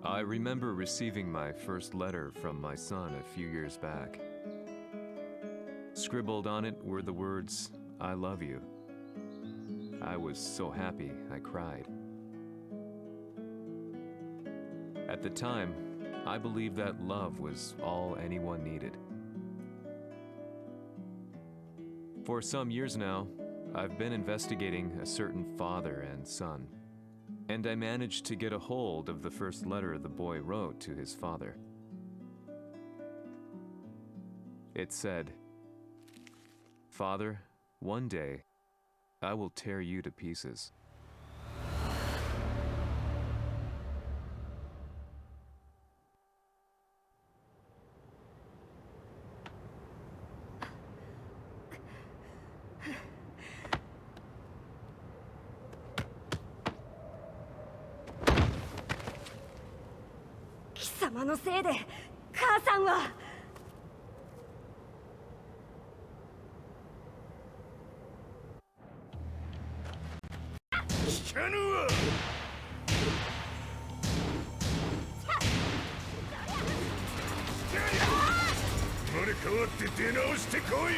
I remember receiving my first letter from my son a few years back. Scribbled on it were the words, "I love you." I was so happy I cried. At the time, I believed that love was all anyone needed. For some years now, I've been investigating a certain father and son, and I managed to get a hold of the first letter the boy wrote to his father. It said, "Father, one day, I will tear you to pieces." Kisamaのせいで母さんは聞かぬわ。生まれ変わって出直してこい。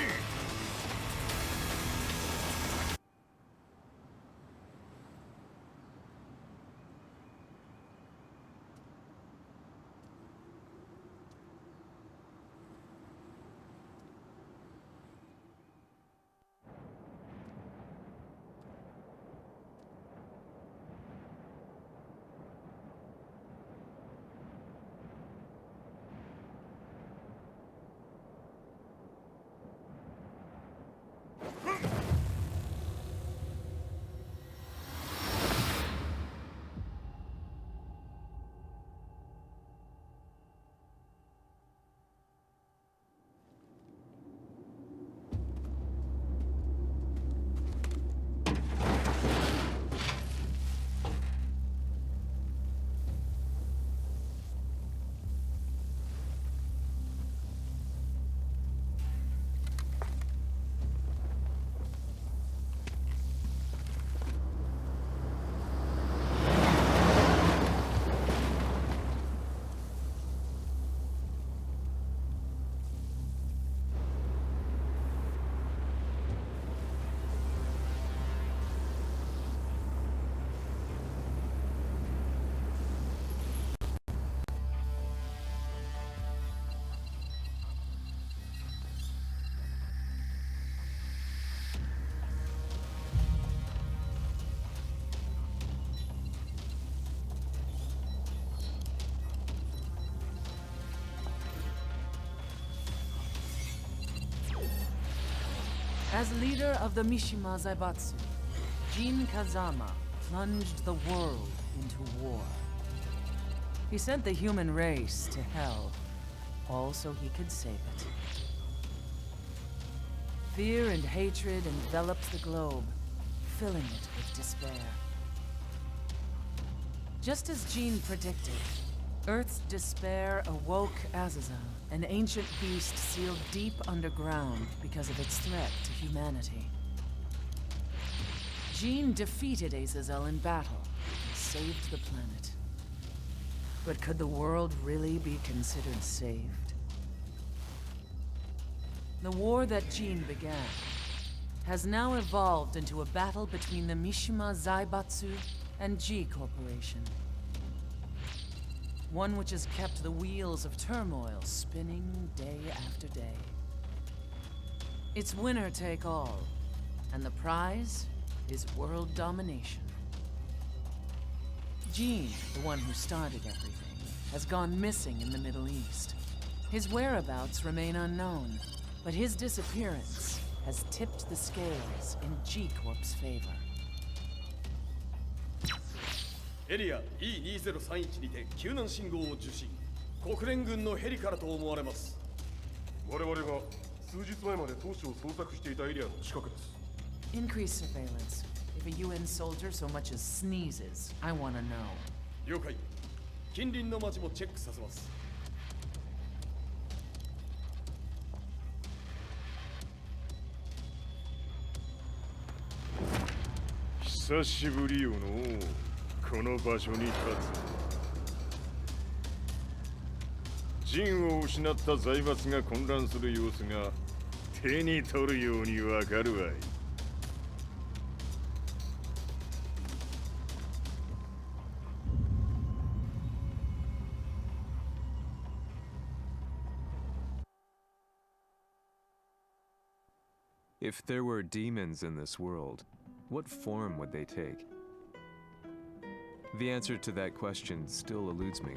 As leader of the Mishima Zaibatsu, Jin Kazama plunged the world into war. He sent the human race to hell, all so he could save it. Fear and hatred enveloped the globe, filling it with despair. Just as Jin predicted, Earth's despair awoke Azazel, an ancient beast sealed deep underground because of its threat to humanity. Jin defeated Azazel in battle and saved the planet. But could the world really be considered saved? The war that Jin began has now evolved into a battle between the Mishima Zaibatsu and G Corporation. One which has kept the wheels of turmoil spinning day after day. It's winner take all, and the prize is world domination. Jin, the one who started everything, has gone missing in the Middle East. His whereabouts remain unknown, but his disappearance has tipped the scales in G Corp's favor. エリア E2031 にて救難信号を受信。国連軍のヘリからと思われます。我々が数日前まで当初を捜索していたエリアの近くです。Increase surveillance. If a UN soldier so much as sneezes, I want to know. 了解。近隣の町もチェックさせます。久しぶりよの。この場所に立つ。陣を失った財閥が混乱する様子が手に取るようにわかるわい。If there were demons in this world, what form would they take? The answer to that question still eludes me.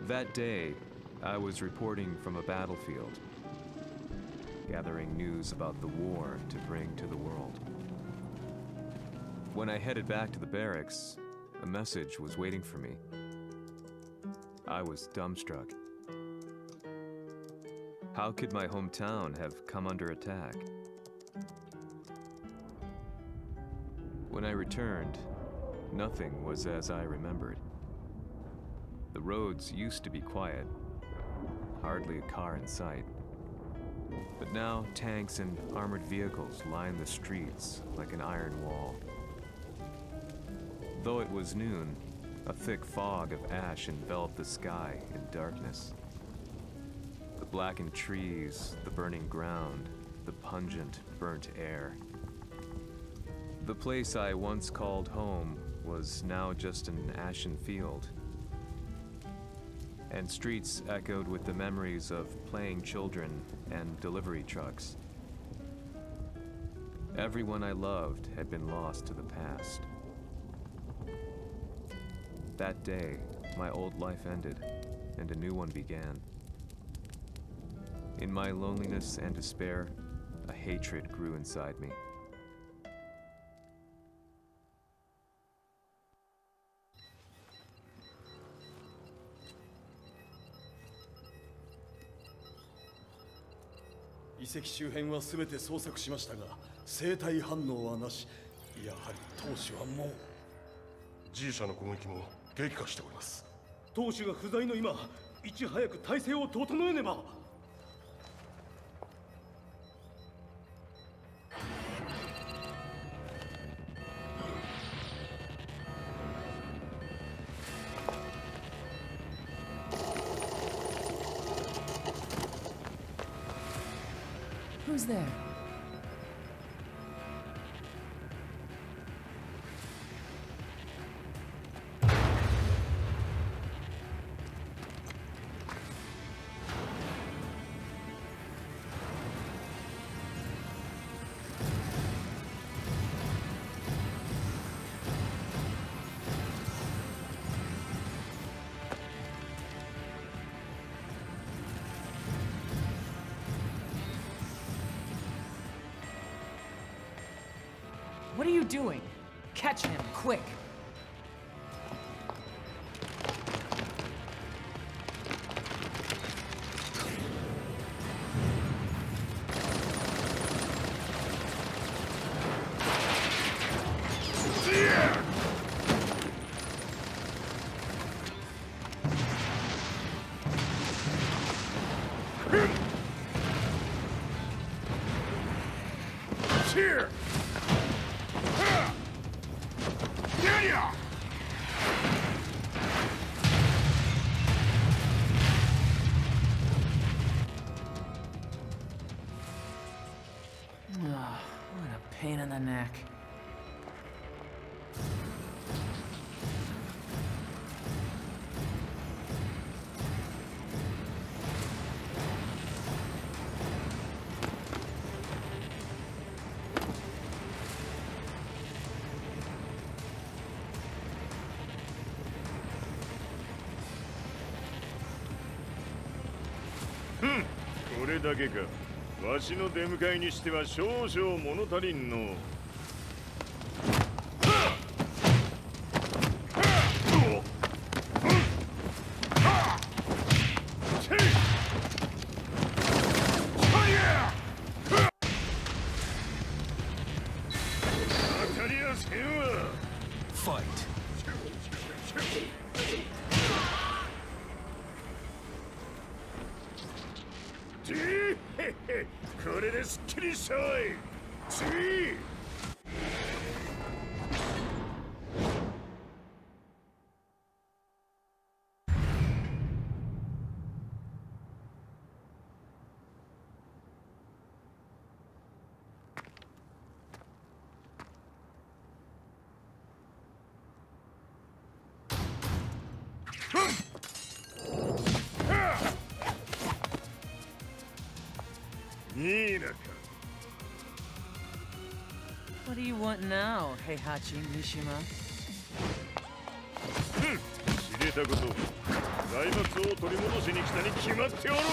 That day, I was reporting from a battlefield, gathering news about the war to bring to the world. When I headed back to the barracks, a message was waiting for me. I was dumbstruck. How could my hometown have come under attack? When I returned, nothing was as I remembered. The roads used to be quiet, hardly a car in sight. But now tanks and armored vehicles line the streets like an iron wall. Though it was noon, a thick fog of ash enveloped the sky in darkness. The blackened trees, the burning ground, the pungent, burnt air. The place I once called home was now just an ashen field, and streets echoed with the memories of playing children and delivery trucks. Everyone I loved had been lost to the past. That day, my old life ended, and a new one began. In my loneliness and despair, a hatred grew inside me. The 遺跡周辺は全て捜索しましたが、生体反応はなし。やはり当主はもう。G 社の攻撃も激化しております。当主が不在の今、いち早く体制を整えねば。Who's there? What are you doing? Catch him, quick! Here! What a pain in the neck. Hmm. これだけか。わしの出迎えにしては少々物足りんの。当たりやせんわ。Fight. これですっきりしたわい。次。いいなか。 What do you want now, Heihachi Mishima? 知れたこと、財閥を取り戻しに来たに決まっておろう。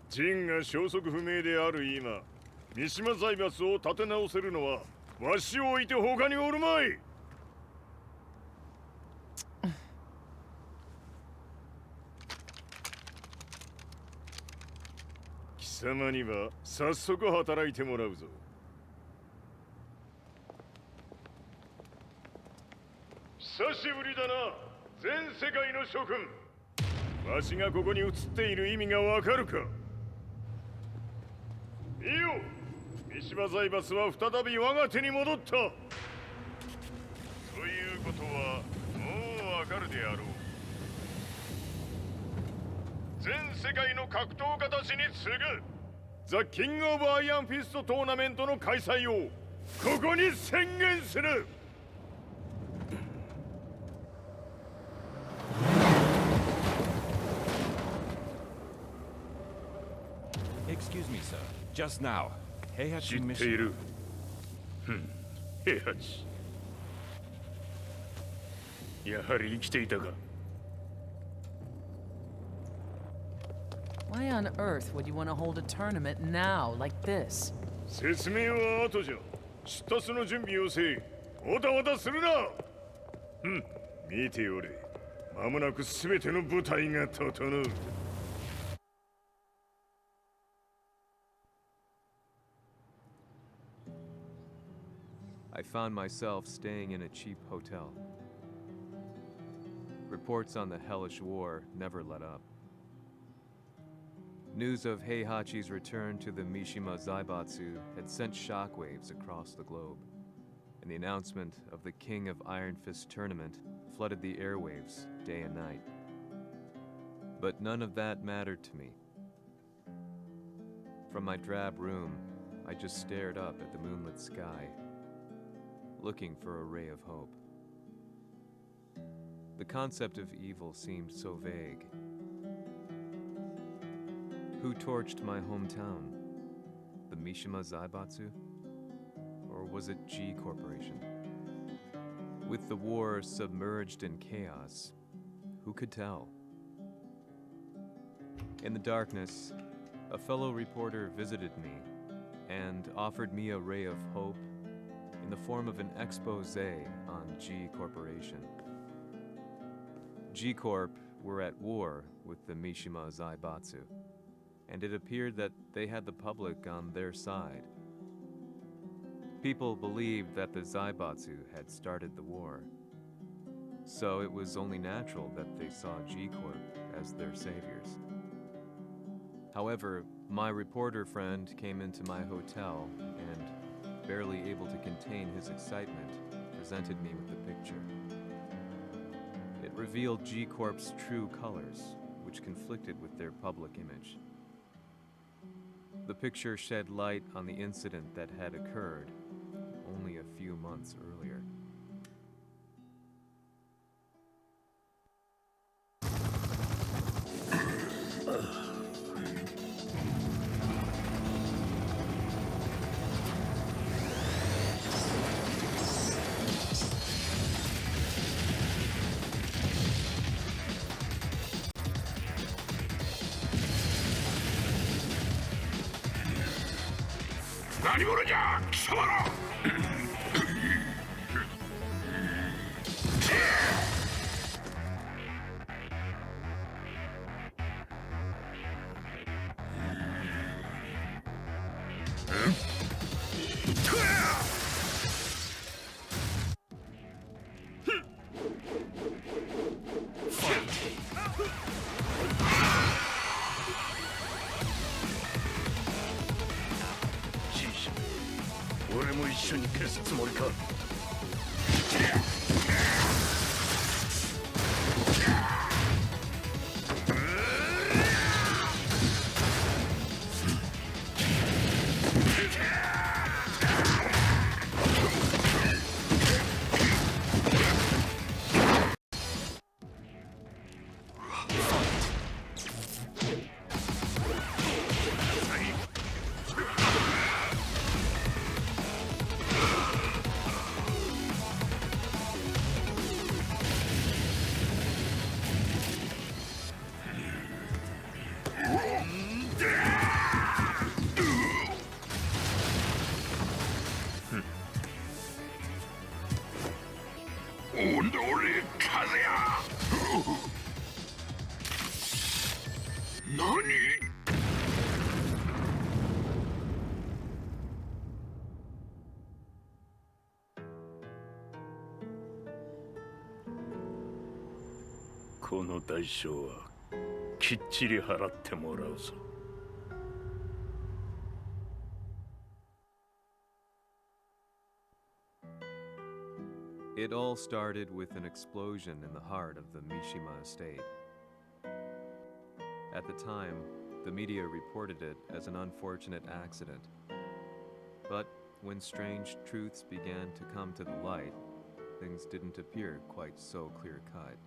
ジンが消息不明である今、三島財閥を立て直せるのはわしを置いて他におるまい。貴様には早速働いてもらうぞ。久しぶりだな、全世界の諸君。わしがここに映っている意味がわかるか。 いいよ、三島財閥は再び我が手に戻った。ということはもうわかるであろう。全世界の格闘家たちに次ぐザ・キング・オブ・アイアンフィストトーナメントの開催をここに宣言する。 Excuse me, sir. Just now, Heihachi 知ってい Mishima. る。ヘイハチ。やはり生きていたか。 Why on earth would you want to hold a tournament now, like this? 説明は後じゃ。出立の準備をせい。おたおたするな。見ておれ。間もなくすべての部隊が整う。 I found myself staying in a cheap hotel. Reports on the hellish war never let up. News of Heihachi's return to the Mishima Zaibatsu had sent shockwaves across the globe, and the announcement of the King of Iron Fist tournament flooded the airwaves day and night. But none of that mattered to me. From my drab room, I just stared up at the moonlit sky, looking for a ray of hope. The concept of evil seemed so vague. Who torched my hometown? The Mishima Zaibatsu? Or was it G Corporation? With the war submerged in chaos, who could tell? In the darkness, a fellow reporter visited me and offered me a ray of hope in the form of an expose on G Corporation. G Corp were at war with the Mishima Zaibatsu, and it appeared that they had the public on their side. People believed that the Zaibatsu had started the war, so it was only natural that they saw G Corp as their saviors. However, my reporter friend came into my hotel and, barely able to contain his excitement, presented me with the picture. It revealed G Corp's true colors, which conflicted with their public image. The picture shed light on the incident that had occurred only a few months earlier. すつもりか。この代償はきっちり払ってもらうぞ。It all started with an explosion in the heart of the Mishima estate. At the time, the media reported it as an unfortunate accident. But when strange truths began to come to the light, things didn't appear quite so clear-cut.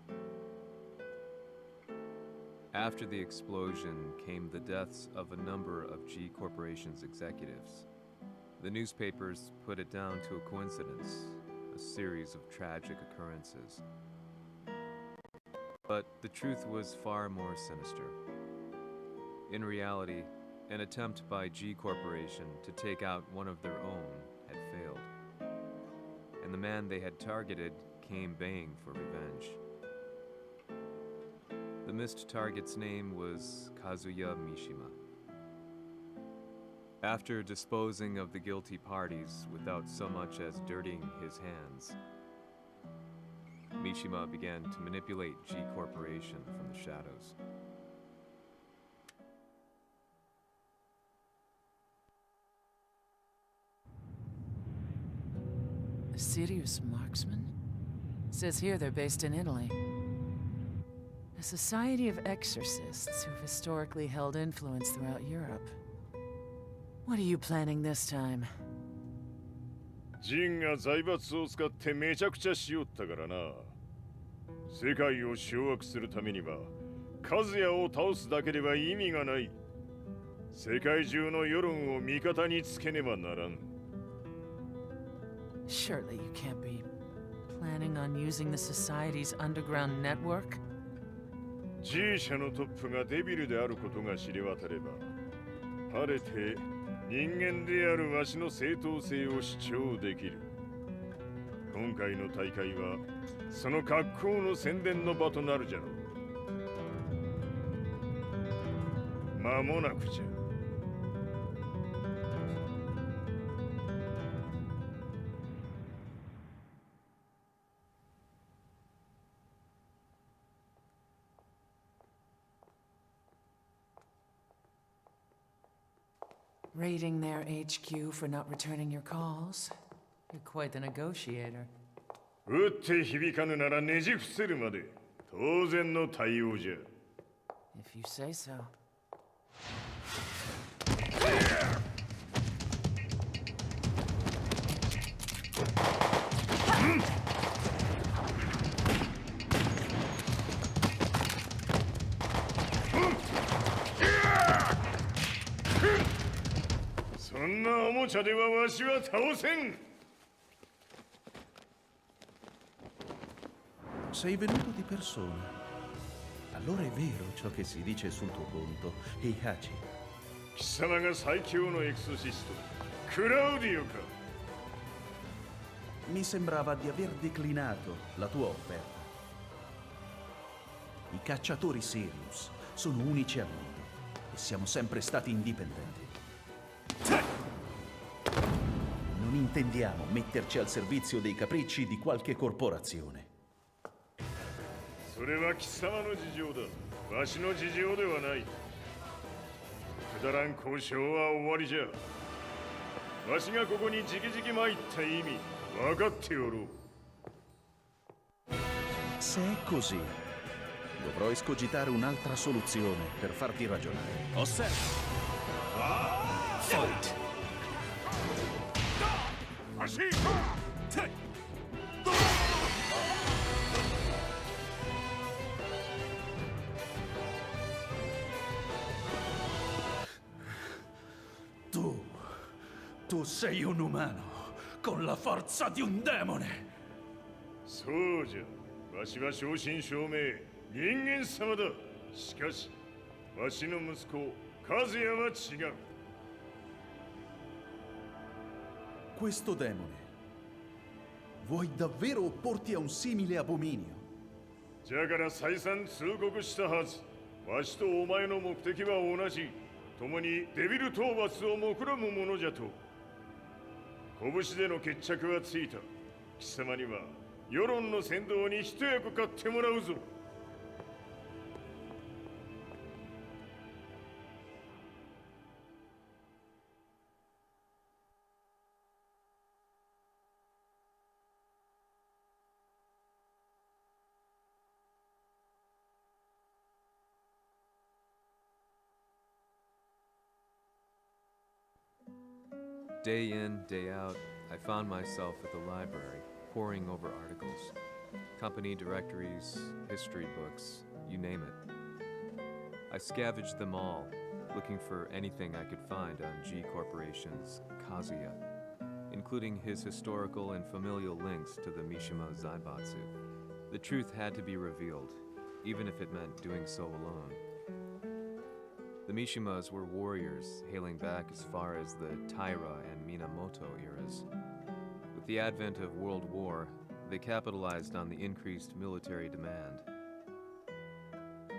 After the explosion came the deaths of a number of G Corporation's executives. The newspapers put it down to a coincidence, a series of tragic occurrences. But the truth was far more sinister. In reality, an attempt by G Corporation to take out one of their own had failed. And the man they had targeted came baying for revenge. The missed target's name was Kadzuya Mishima. After disposing of the guilty parties without so much as dirtying his hands, Mishima began to manipulate G Corporation from the shadows. A serious marksman? Says here they're based in Italy. A society of exorcists who've historically held influence throughout Europe. What are you planning this time? ジンが財閥を使ってめちゃくちゃしよったからな。世界を掌握するためには、カズヤを倒すだけでは意味がない。世界中の世論を味方につけねばならん。Surely you can't be planning on using the society's underground network? G 社のトップがデビルであることが知れ渡れば、晴れて人間であるわしの正当性を主張できる。今回の大会はその格好の宣伝の場となるじゃろう。間もなくじゃ。Raiding their HQ for not returning your calls? You're quite the negotiator. 撃って響かぬならねじ伏せるまで当然の対応じゃ。If you say so. そんなおもちゃではわしは倒せん。Sei venuto di persona. Allora è vero ciò che si dice sul tuo conto, Heihachi. 貴様が最強のエクソシスト、クラウディオか。Mi sembrava di aver declinato la tua offerta. I cacciatori Sirius sono unici al mondo e siamo sempre stati indipendenti. Non intendiamo metterci al servizio dei capricci di qualche corporazione. それは貴様の事情だ。わしの事情ではない。くだらん交渉は終わりじゃ。わしがここにじきじき参った意味分かっておろう。 Se è così, dovrò escogitare un'altra soluzione per farti ragionare. Osserva. Fight! Tu sei un umano con la forza di un demone. そうじゃ。わしは正真正銘人間様だ。しかしわしの息子和也は違う。 Questo demone, vuoi davvero opporti a un simile abominio? じゃから再三通告したはず。わしとお前の目的は同じ。共にデビル討伐を目論むものじゃと。拳での決着はついた。貴様には世論の先導に一役買ってもらうぞ。 Day in, day out, I found myself at the library, poring over articles, company directories, history books, you name it. I scavenged them all, looking for anything I could find on G Corporation's Kazuya, including his historical and familial links to the Mishima Zaibatsu. The truth had to be revealed, even if it meant doing so alone. The Mishimas were warriors hailing back as far as the Taira and Minamoto eras. With the advent of World War, they capitalized on the increased military demand.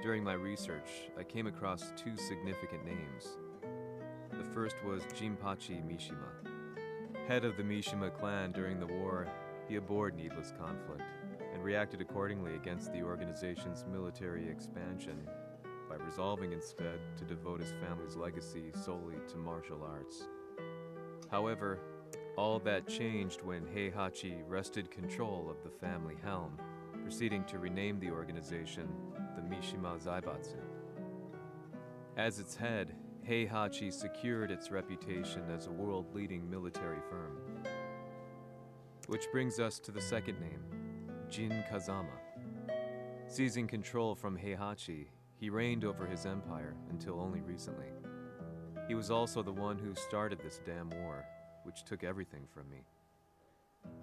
During my research, I came across two significant names. The first was Jinpachi Mishima. Head of the Mishima clan during the war, he abhorred needless conflict and reacted accordingly against the organization's military expansion by resolving instead to devote his family's legacy solely to martial arts. However, all that changed when Heihachi wrested control of the family helm, proceeding to rename the organization the Mishima Zaibatsu. As its head, Heihachi secured its reputation as a world-leading military firm. Which brings us to the second name, Jin Kazama. Seizing control from Heihachi, he reigned over his empire until only recently. He was also the one who started this damn war, which took everything from me.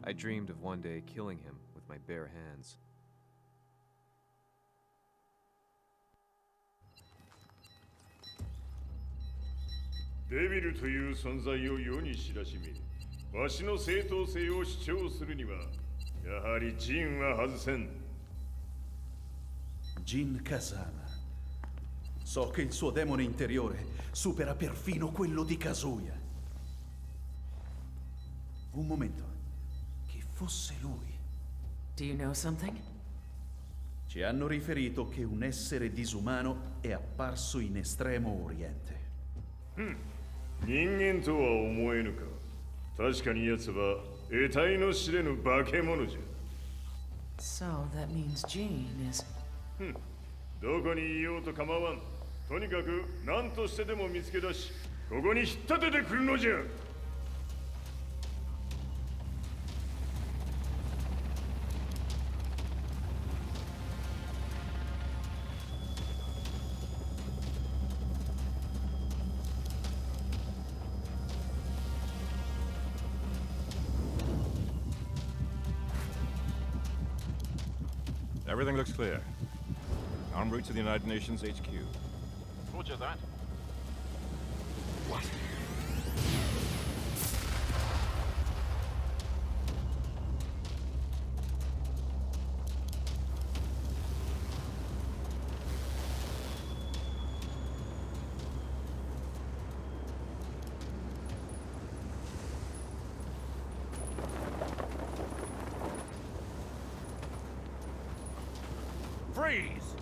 I dreamed of one day killing him with my bare hands. デビルという存在を世に知らしめ、わしの正当性を主張するには、やはりジンは外せん。 Jin Kazama. So che il suo demone interiore supera perfino quello di Kazuya. Un momento. Che fosse lui. Do you know something? Ci hanno riferito che un essere disumano è apparso in Estremo Oriente. 人間とは思えぬか。確かに奴は得体の知れぬ化け物じゃ。 So that means Jean is... どこにいようと構わん。とにかく何としてでも見つけ出し、ここに引っ立ててくるのじゃ。 Everything looks clear. En route to the United Nations HQ. Roger that. What? Freeze!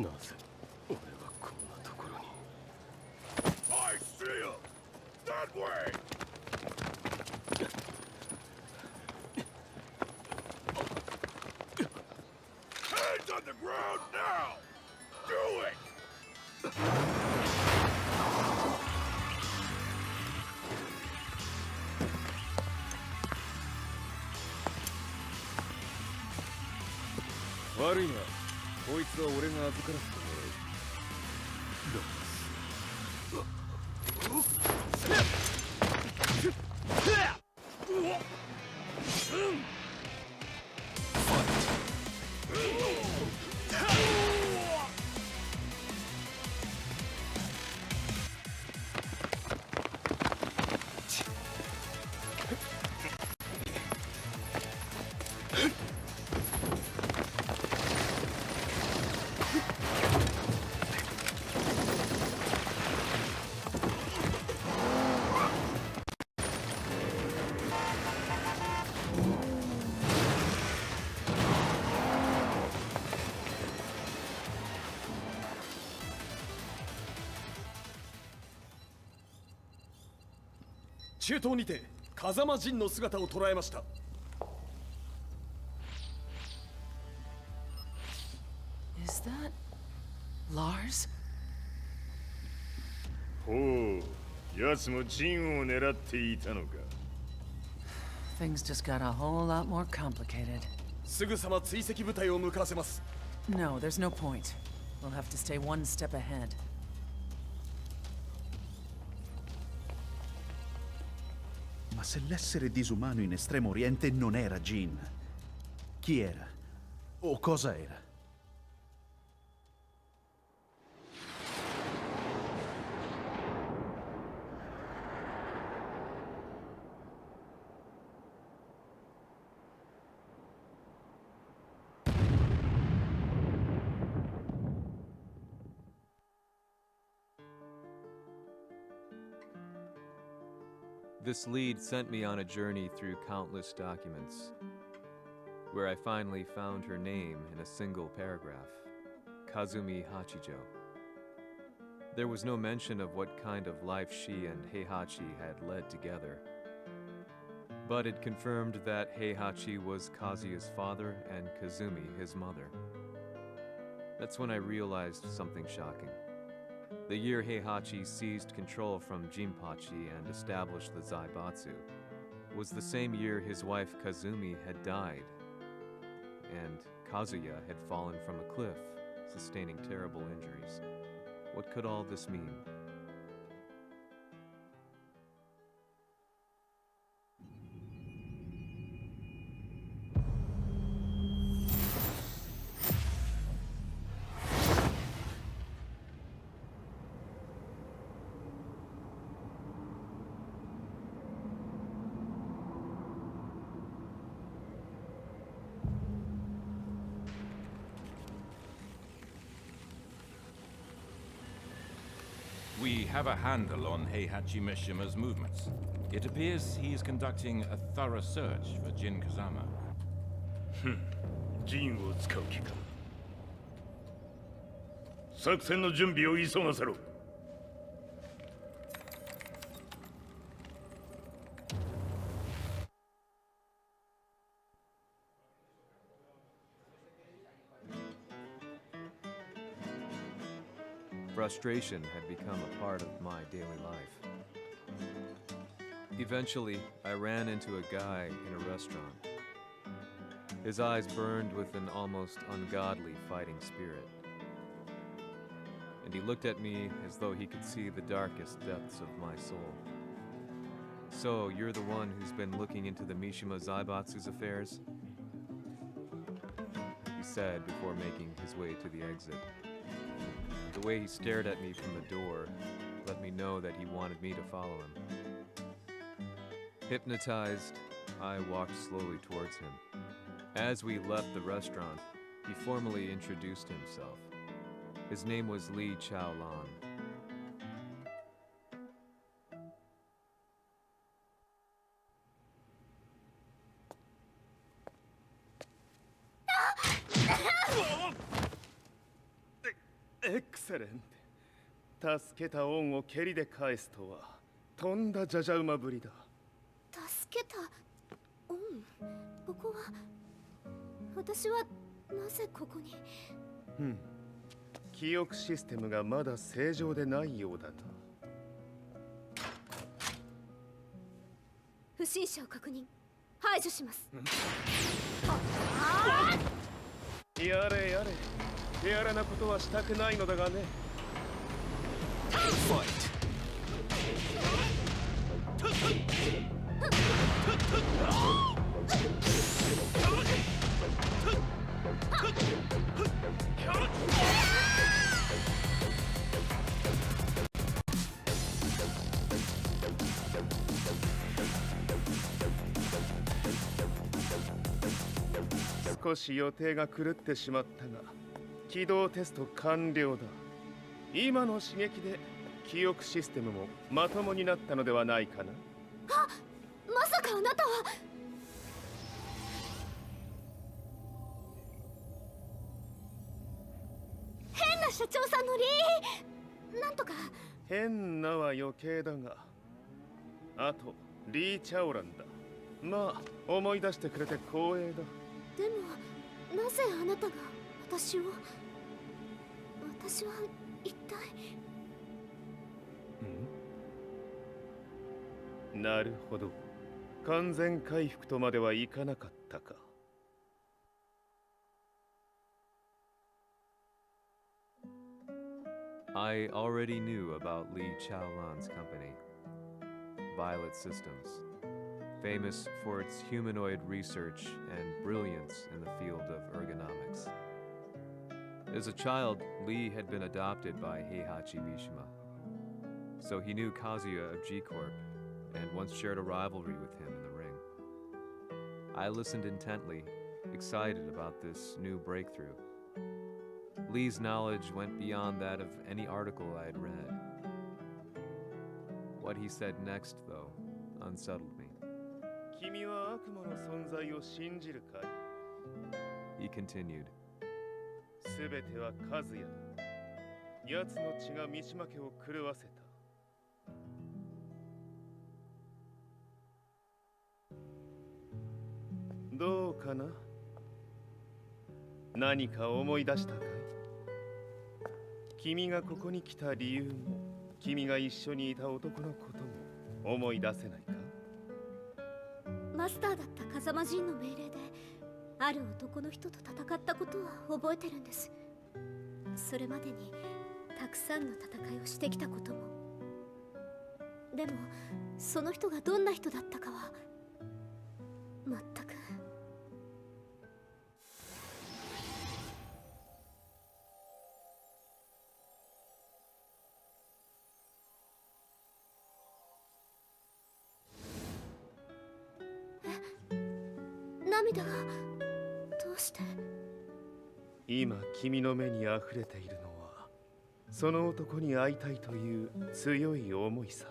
なぜ俺はこんなところに。 I see him! That way! Hands on the ground now! Do it! 悪いな、こいつは俺が預からせてもらう。 中東にて風間陣の姿を捉えました。 Is that Lars? ほう、奴も陣を狙っていたのか。 Things just got a whole lot more complicated. すぐさま追跡部隊を向かわせます。 No, there's no point. We'll have to stay one step ahead. Ma se l'essere disumano in Estremo Oriente non era Jin, chi era? O cosa era? This lead sent me on a journey through countless documents, where I finally found her name in a single paragraph, Kazumi Hachijo. There was no mention of what kind of life she and Heihachi had led together, but it confirmed that Heihachi was Kazuya's father and Kazumi his mother. That's when I realized something shocking. The year Heihachi seized control from Jinpachi and established the Zaibatsu was the same year his wife Kazumi had died, and Kazuya had fallen from a cliff, sustaining terrible injuries. What could all this mean? We have a handle on Heihachi Mishima's movements. It appears he is conducting a thorough search for Jin Kazama. 陣を使う気か。作戦の準備を急がせろ。 Frustration had become a part of my daily life. Eventually, I ran into a guy in a restaurant. His eyes burned with an almost ungodly fighting spirit. And he looked at me as though he could see the darkest depths of my soul. So, you're the one who's been looking into the Mishima Zaibatsu's affairs? He said before making his way to the exit. The way he stared at me from the door let me know that he wanted me to follow him. Hypnotized, I walked slowly towards him. As we left the restaurant, he formally introduced himself. His name was Li Chaolan. エクセレント。助けた恩を蹴りで返すとはとんだじゃじゃ馬ぶりだ。助けた恩。ここは私はなぜここに。記憶システムがまだ正常でないようだな。不審者を確認。排除します。やれやれ、手荒なことはしたくないのだがね。少し予定が狂ってしまったが、起動テスト完了だ。今の刺激で記憶システムもまともになったのではないかな。あ、まさかあなたは。変な社長さんのなんとか。変なは余計だが、あとリー・チャオランだ。まあ思い出してくれて光栄だ。でもなぜあなたが私を。私は一体。なるほど、完全回復とまではいかなかったか。I already knew about Li Chaolan's company, Violet Systems, famous for its humanoid research and brilliance in the field of ergonomics. As a child, Li had been adopted by Heihachi Mishima, so he knew Kazuya of G-Corp and once shared a rivalry with him in the ring. I listened intently, excited about this new breakthrough. Lee's knowledge went beyond that of any article I had read. What he said next, though, unsettled me. 君は悪魔の存在を信じるかい? He continued. すべてはカズヤだ。奴の血が三島家を狂わせた。どうかな？何か思い出したかい？君がここに来た理由も、君が一緒にいた男のことも思い出せないか？マスターだった風間陣の命令である男の人と戦ったことは覚えてるんです。それまでにたくさんの戦いをしてきたことも。でもその人がどんな人だったかは全く。涙がどうして。今君の目にあふれているのはその男に会いたいという強い思いさ。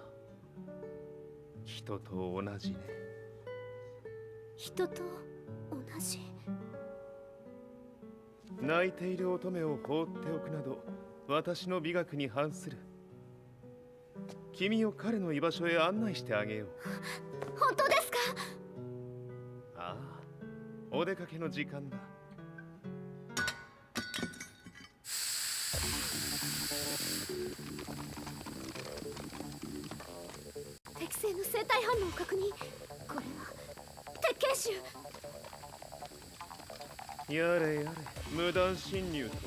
人と同じね。人と同じ。泣いている乙女を放っておくなど私の美学に反する。君を彼の居場所へ案内してあげよう。本当ですか？ああ、お出かけの時間だ。適正の生体反応を確認。これは鉄拳臭。やれやれ、無断侵入とは。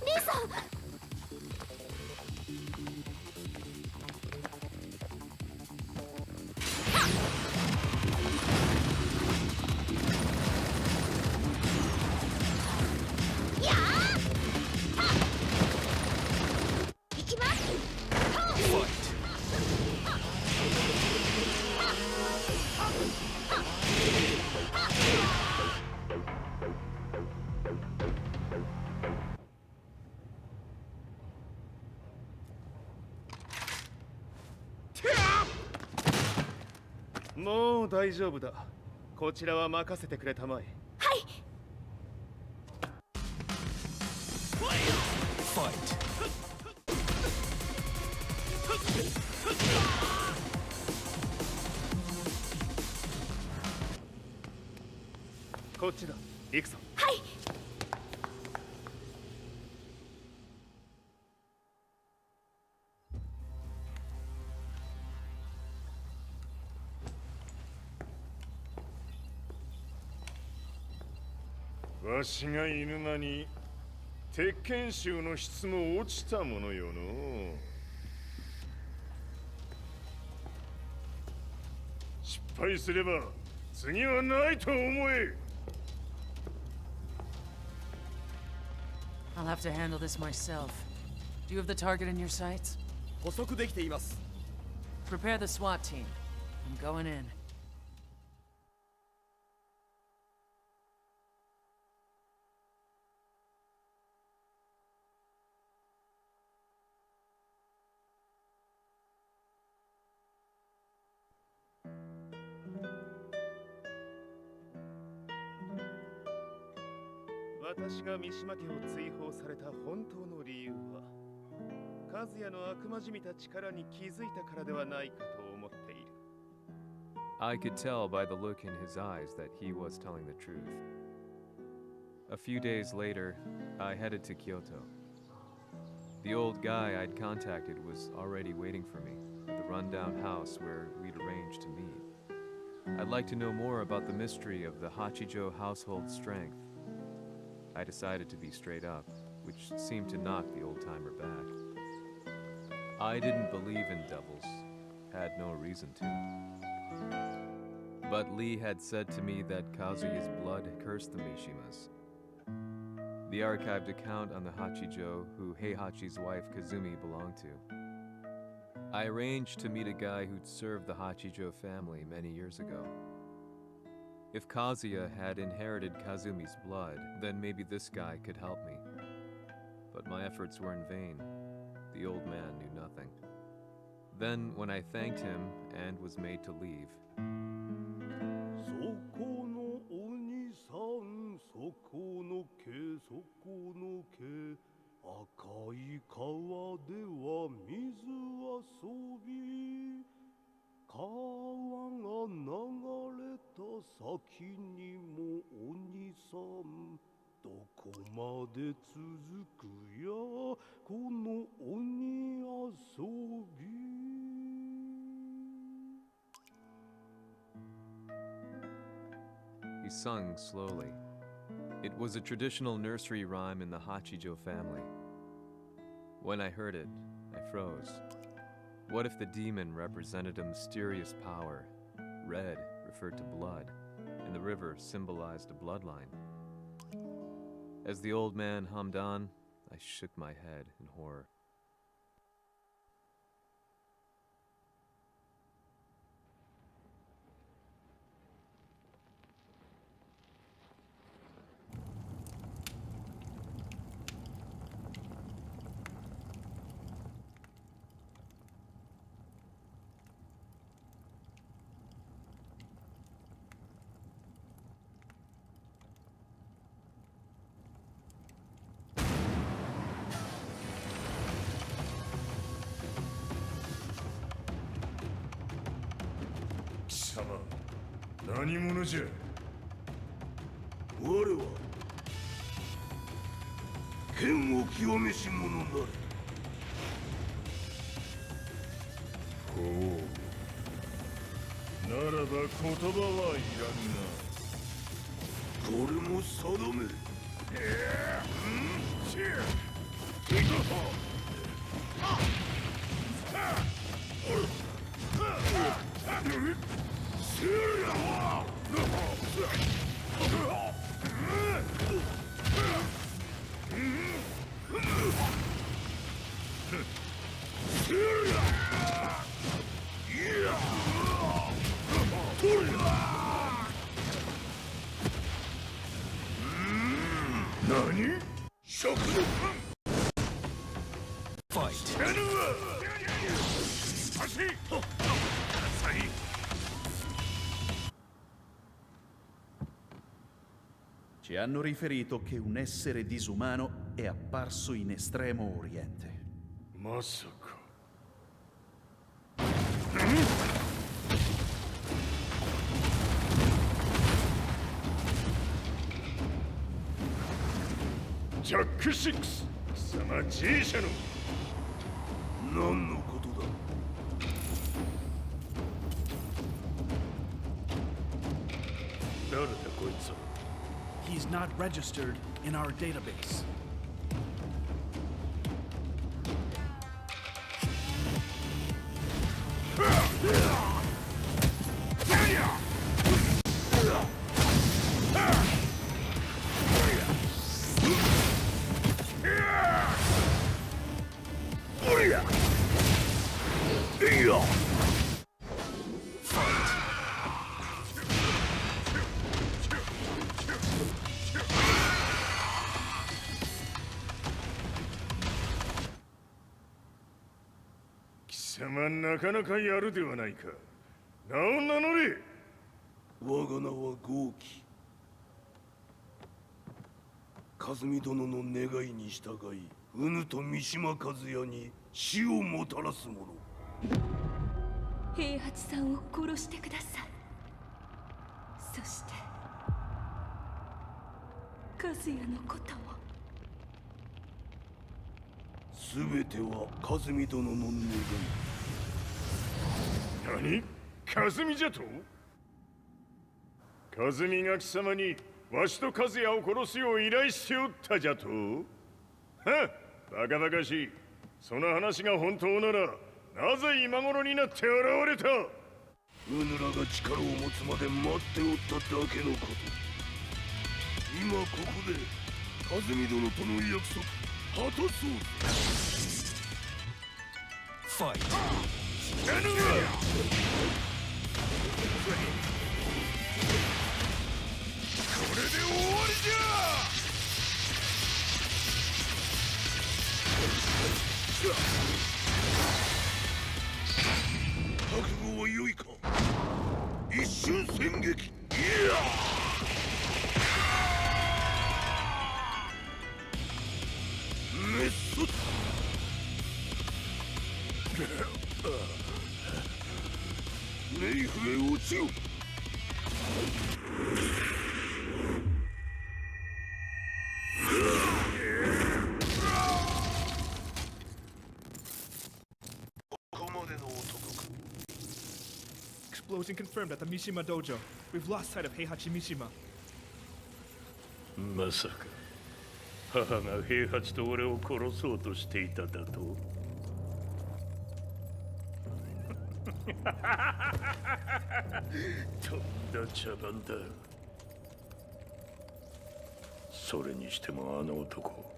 リーさん。もう大丈夫だ。こちらは任せてくれたまえ。はい。こっちだ。行くぞ。はい。わしがいる間に鉄拳衆の質も落ちたものよの。失敗すれば次はないと思え。I'll have to handle this myself. Do you have the target in your sights? 捕捉できています。 Prepare the SWAT team. I'm going in. 私が三島家を追放された本当の理由は、和也の悪魔じみた力に気づいたからではないかと思っている。I could tell by the look in his eyes that he was telling the truth. A few days later, I headed to Kyoto. The old guy I'd contacted was already waiting for me at the rundown house where we'd arranged to meet. I'd like to know more about the mystery of the Hachijo household strength. I decided to be straight up, which seemed to knock the old-timer back. I didn't believe in devils, had no reason to. But Lee had said to me that Kazuya's blood cursed the Mishimas. The archived account on the Hachijo, who Heihachi's wife Kazumi belonged to. I arranged to meet a guy who'd served the Hachijo family many years ago. If Kazuya had inherited Kazumi's blood, then maybe this guy could help me. But my efforts were in vain. The old man knew nothing. Then, when I thanked him and was made to leave, he sung slowly. It was a traditional nursery rhyme in the Hachijo family. When I heard it, I froze. What if the demon represented a mysterious power? Red referred to blood, and the river symbolized a bloodline. As the old man hummed on, I shook my head in horror. Sama, 何者じゃ。我は剣を清めし者なり。ほう。ならば言葉はいらんな。これも定め。何？食のCi hanno riferito che un essere disumano è apparso in Estremo Oriente. まさか。ジャック6、貴様 G 社の何のことだ。誰だこいつは。 He's not registered in our database. Fight! 貴様なかなかやるではないか。名を名乗れ。我が名は豪輝。和美殿の願いに従いうぬと三島和也に死をもたらす者。平八さんを殺してください。そして和也のことも。すべては和美殿の願い。何？和美じゃと？和美が貴様にわしと和也を殺すよう依頼しておったじゃと？はっ、バカバカしい。その話が本当ならなぜ今頃になって現れた？うぬらが力を持つまで待っておっただけのこと。今ここで和美殿との約束果たそう。ファイト。死なぬわ！これで終わりじゃ！覚悟は良いか。一瞬戦撃。いやメッソ。ネイフへ落ちよ。ここまでの男か。Explosion confirmed at the Mishima dojo. We've lost sight of Heihachi Mishima. まさか母が平八と俺を殺そうとしていただと？とんだ茶番だ。それにしてもあの男、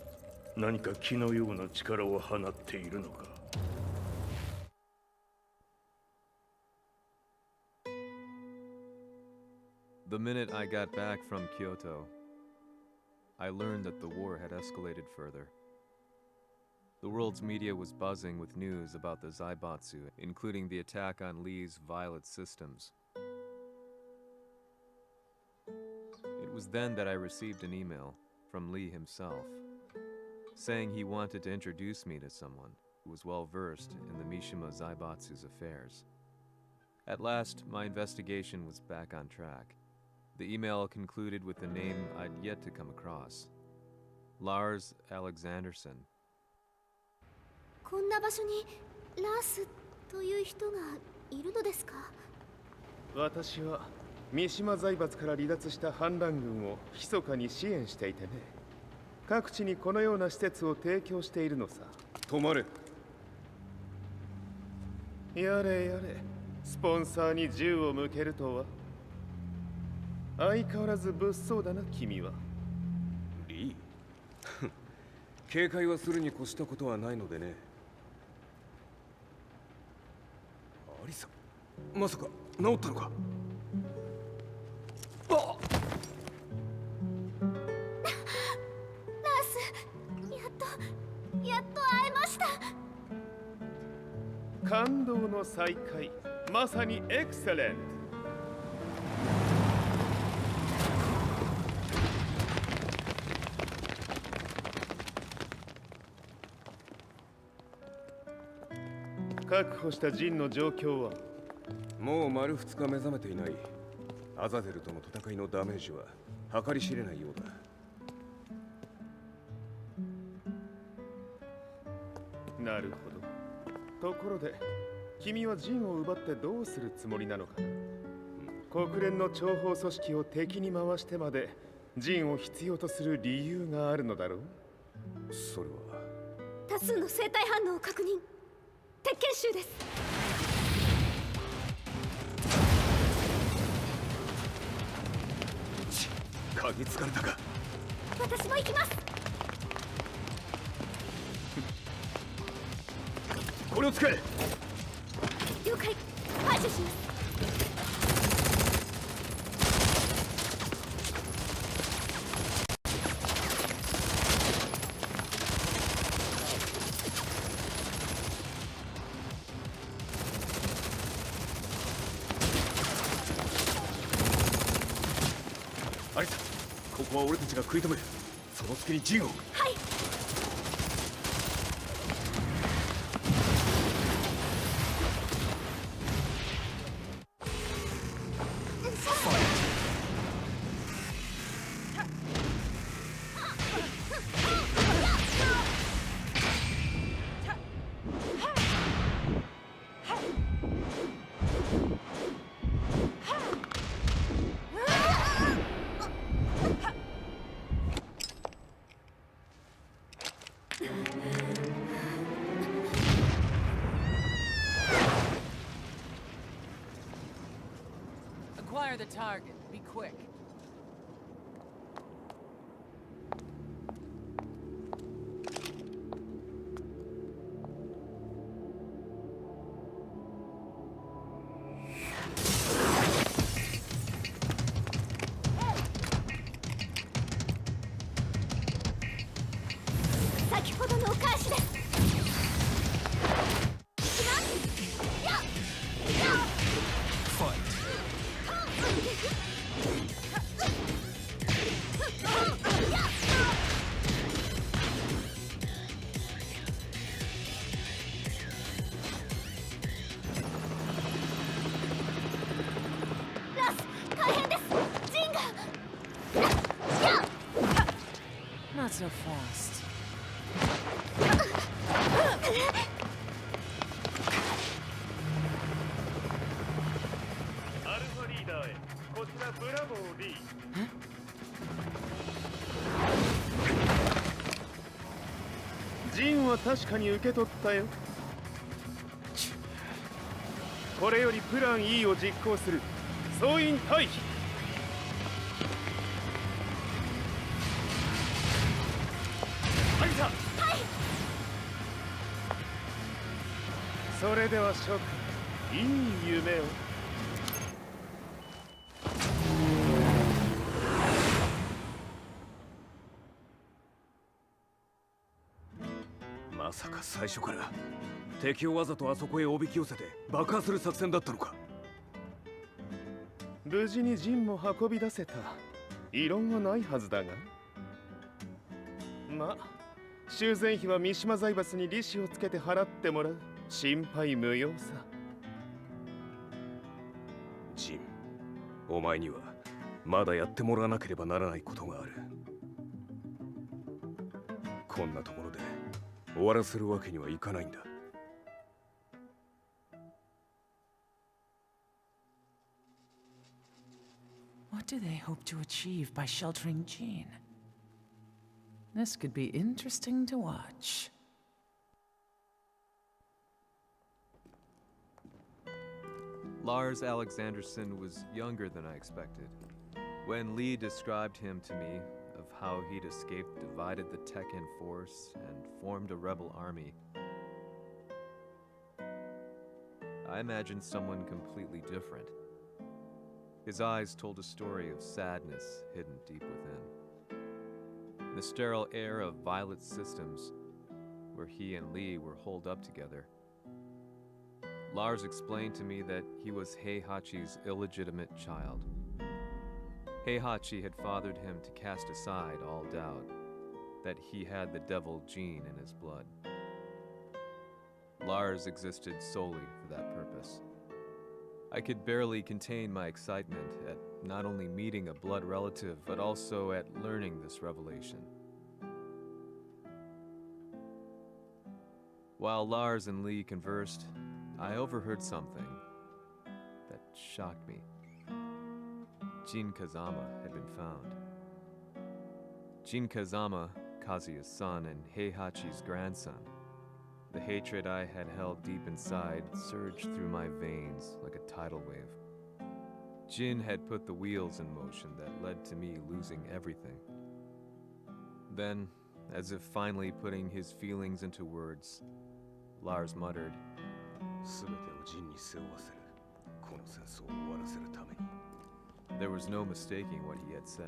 何か気のような力を放っているのか。The minute I got back from Kyoto, I learned that the war had escalated further. The world's media was buzzing with news about the Zaibatsu, including the attack on Lee's Violet systems. It was then that I received an email from Lee himself, saying he wanted to introduce me to someone who was well versed in the Mishima Zaibatsu's affairs. At last, my investigation was back on track. The email concluded with a name I'd yet to come across: Lars Alexanderson. こんな場所にラースという人がいるのですか？私は三島財閥から離脱した反乱軍を密かに支援していてね。各地にこのような施設を提供しているのさ。止まれ。やれやれ、スポンサーに銃を向けるとは。相変わらず物騒だな、君は。リー警戒はするに越したことはないのでね。アリサ、まさか治ったのか？あっ！ラース、やっと会えました。感動の再会、まさにエクセレント。確保したジンの状況は？もう丸2日目覚めていない。アザゼルとの戦いのダメージは計り知れないようだ。なるほど。ところで、君はジンを奪ってどうするつもりなのかな。国連の諜報組織を敵に回してまでジンを必要とする理由があるのだろう。それは多数の生体反応を確認。鉄拳集です。嗅ぎつかれたか。私も行きます。これを使え。了解。排除します。アリサ、ここは俺たちが食い止める。その隙にジンを。はい。Acquire the target. Be quick. Not so fast. アルファリーダーへ。こちらブラボー D。ジンは確かに受け取ったよ。これよりプラン E を実行する。総員退避。アリサ。はい。それでは諸君、いい夢を。まさか最初から敵をわざとあそこへおびき寄せて爆破する作戦だったのか。無事にジンも運び出せた。異論はないはずだが。まあ、修繕費は三島財閥に利子をつけて払ってもらう。心配無用さ。ジン、お前にはまだやってもらわなければならないことがある。こんなところで終わらせるわけにはいかないんだ。What do they hope to achieve by sheltering Jean? This could be interesting to watch. Lars Alexanderson was younger than I expected. When Lee described him to me, of how he'd escaped, divided the Tekken force, and formed a rebel army, I imagined someone completely different. His eyes told a story of sadness hidden deep within. In the sterile air of Violet's systems, where he and Lee were holed up together, Lars explained to me that he was Heihachi's illegitimate child. Heihachi had fathered him to cast aside all doubt that he had the devil gene in his blood. Lars existed solely for that purpose. I could barely contain my excitement at not only meeting a blood relative, but also at learning this revelation. While Lars and Lee conversed, I overheard something that shocked me. Jin Kazama had been found. Jin Kazama, Kazuya's son and Heihachi's grandson. The hatred I had held deep inside surged through my veins like a tidal wave. Jin had put the wheels in motion that led to me losing everything. Then, as if finally putting his feelings into words, Lars muttered, There was no mistaking what he had said.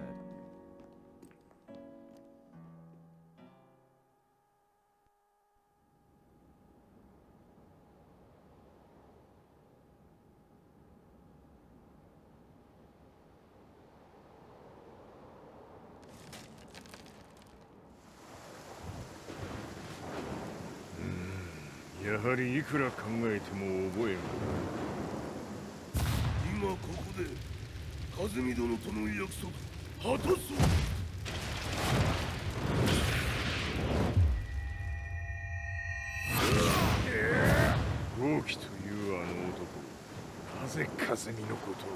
Hmm, やはりいくら考えても覚えん。今ここで和美殿との約束果たそう。豪輝というあの男、なぜ和美のこと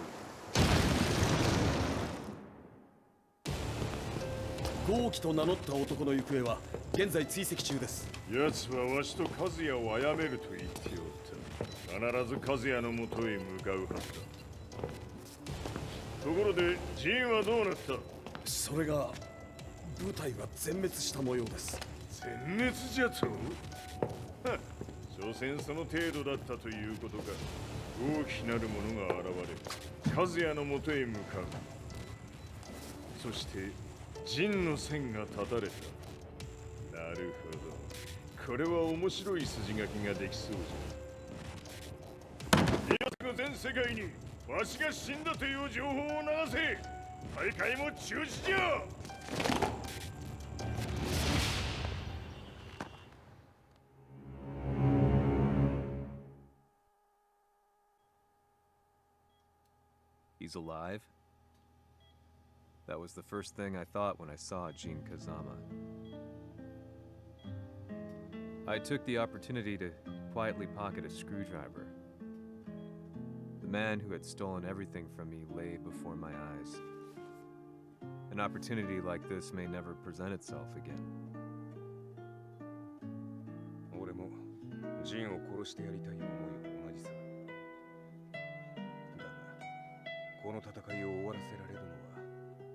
を。豪輝と名乗った男の行方は現在追跡中です。奴はわしと和也を殺めると言っておった。必ず和也のもとへ向かうはずだ。ところでジンはどうなった？それが部隊は全滅した模様です。全滅じゃと？はっ、所詮その程度だったということか。大きなるものが現れ、和也のもとへ向かう。そして陣の線が断たれた。なるほど。これは面白い筋書きができそうじゃ。皆全世界にわしが死んだという情報を流せ。大会も中止じゃ。He's alive? That was the first thing I thought when I saw Jin Kazama. I took the opportunity to quietly pocket a screwdriver. The man who had stolen everything from me lay before my eyes. An opportunity like this may never present itself again. 俺もジンを殺してやりたい思いは同じさ。だが、この戦いを終わらせられるのは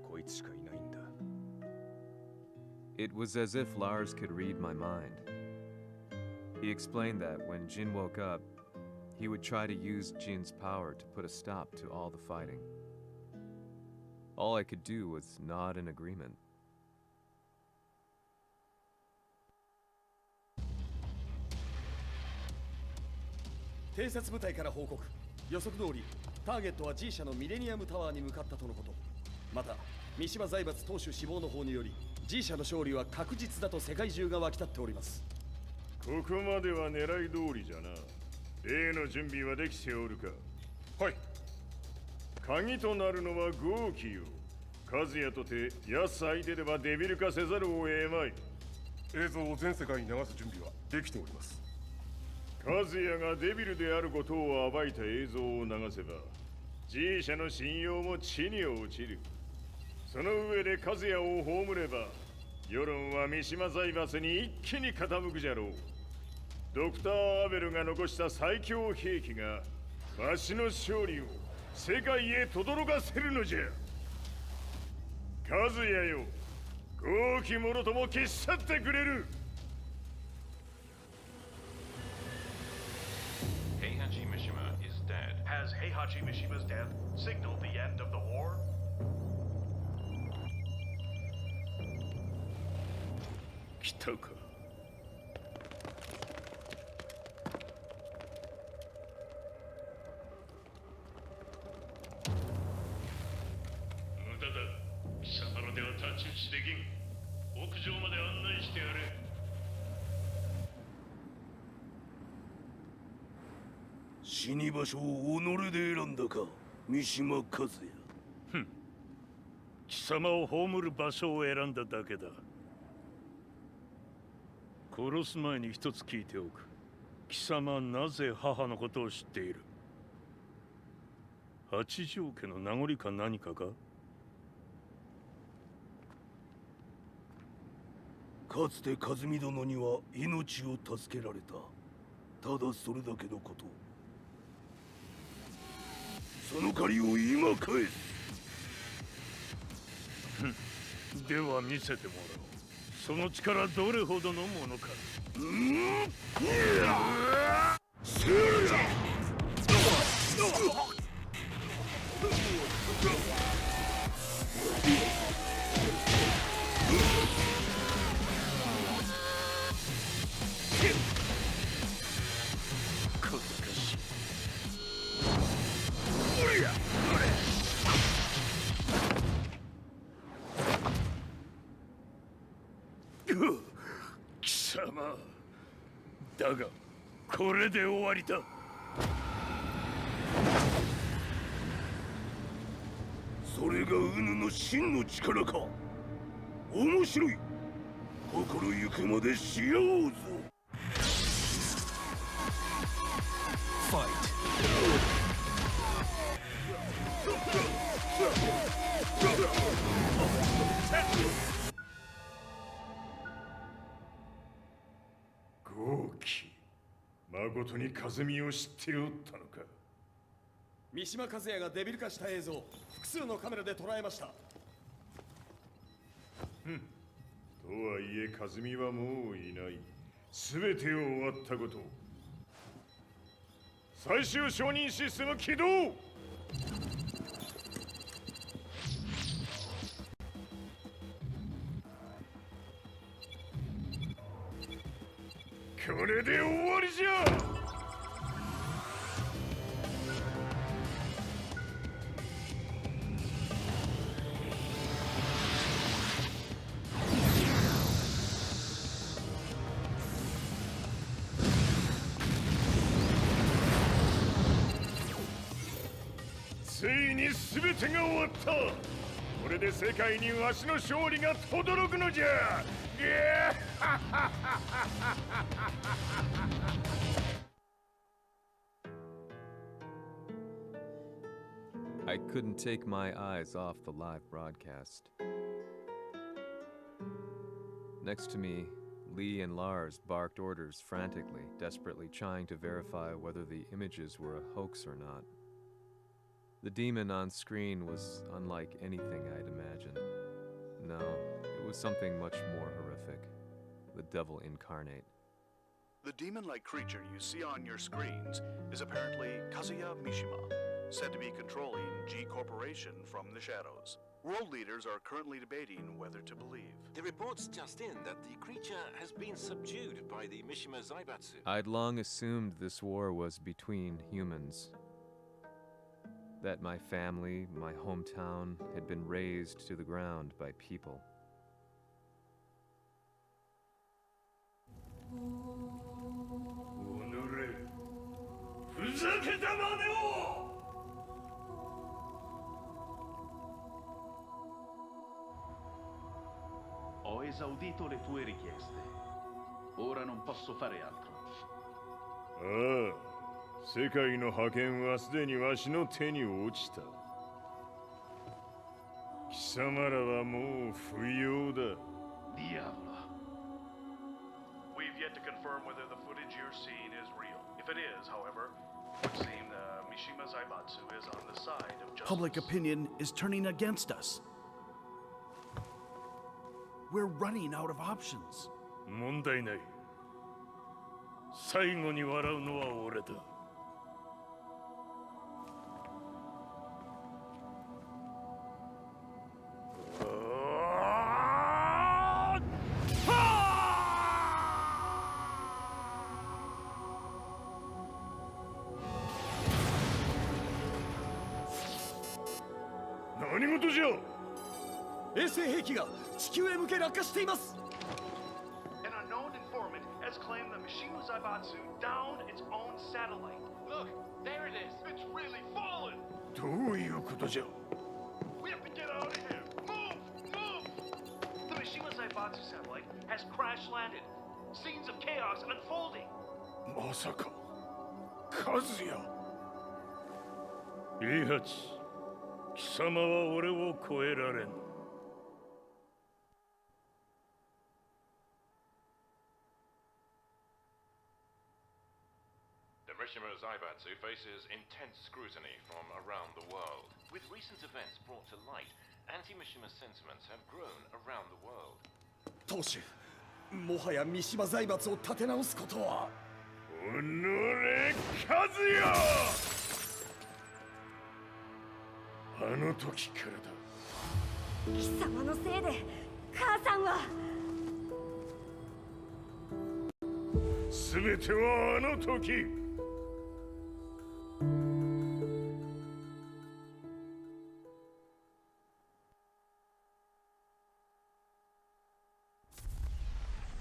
こいつしかいないんだ。It was as if Lars could read my mind. He explained that when Jin woke up, he would try to use Jin's power to put a stop to all the fighting. All I could do was nod in agreement. 偵察部隊から報告。予測通り、ターゲットは G 社のミレニアムタワーに向かったとのこと。また、三島財閥当主死亡の方により、G 社の勝利は確実だと世界中が沸き立っております。ここまでは狙い通りじゃな。例の準備はできておるか。はい。鍵となるのは豪輝よ。和也とて奴相手ではデビル化せざるを得まい。映像を全世界に流す準備はできております。和也がデビルであることを暴いた映像を流せば G 社の信用も地に落ちる。その上で和也を葬れば世論は三島財閥に一気に傾くじゃろう。ドクター・アベルが残した最強兵器がわしの勝利を世界へ轟かせるのじゃ。和也よ、豪輝者とも消し去ってくれる。Heihachi Mishima is dead. Has Heihachi Mishima's death signaled the end of the war? 来たか。無駄だ。貴様のでは太刀打ちできん。屋上まで案内してやれ。死に場所を己で選んだか、三島和也。ふん。貴様を葬る場所を選んだだけだ。殺す前に一つ聞いておく。貴様なぜ母のことを知っている？八条家の名残か何かか？かつて和美殿には命を助けられた。ただそれだけのこと。その借りを今返す。では見せてもらおう。その力どれほどのものか。貴様だがこれで終わりだ。それがウヌの真の力か。面白い。心ゆくまでしようぞ。ファイト。豪輝、誠に和美を知っておったのか。三島和也がデビル化した映像、複数のカメラで捉えました。とはいえ和美はもういない。全てを終わったこと。最終承認システム起動。これで終わりじゃ。ついに全てが終わった。これで世界にわしの勝利が轟くのじゃ。I couldn't take my eyes off the live broadcast. Next to me, Lee and Lars barked orders frantically, desperately trying to verify whether the images were a hoax or not. The demon on screen was unlike anything I'd imagined. No, it was something much more horrific. The devil incarnate. The demon-like creature you see on your screens is apparently Kadzuya Mishima, said to be controlling G Corporation from the shadows. World leaders are currently debating whether to believe. The reports just in that the creature has been subdued by the Mishima Zaibatsu. I'd long assumed this war was between humans. That my family, my hometown, had been razed to the ground by people. Ho esaudito le tue richieste. Ora non posso fare altro. 世界の覇権はすでにわしの手に落ちた。貴様らはもう不要だ。Diavolo. We've yet to confirm whether the footage you're seeing is real. If it is, however, it would seem Mishima Zaibatsu is on the side of justice. Public opinion is turning against us. We're running out of options. 問題ない。最後に笑うのは俺だ。何事じゃ。衛星兵器が地球へ向け落下しています。An unknown informant has claimed that Mishima Zaibatsu downed its own satellite. Look, there it is. It's really fallen. どういうことじゃ。We have to get out of here. Move! Move! The Mishima Zaibatsu satellite has crash landed. Scenes of chaos unfolding. まさか和也。平八、貴様は俺を超えられん。The Mishima Zaibatsu faces intense scrutiny from around the world. With recent events brought to light, anti-Mishima sentiments have grown around the world. 当主、もはや三島財閥を立て直すことは。おのれ、和也！あの時からだ。貴様のせいで母さんは。全てはあの時。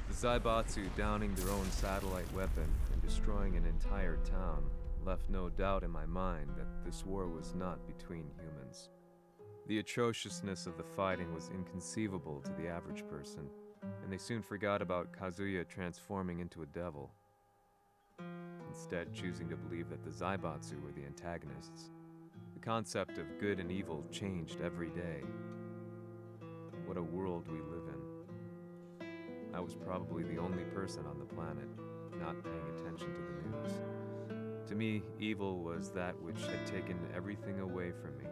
The Zaibatsu downing their own satellite weapon and destroying an entire town left no doubt in my mind that this war was not between humans. The atrociousness of the fighting was inconceivable to the average person, and they soon forgot about Kazuya transforming into a devil, instead choosing to believe that the Zaibatsu were the antagonists. The concept of good and evil changed every day. What a world we live in. I was probably the only person on the planet not paying attention to the news. To me, evil was that which had taken everything away from me,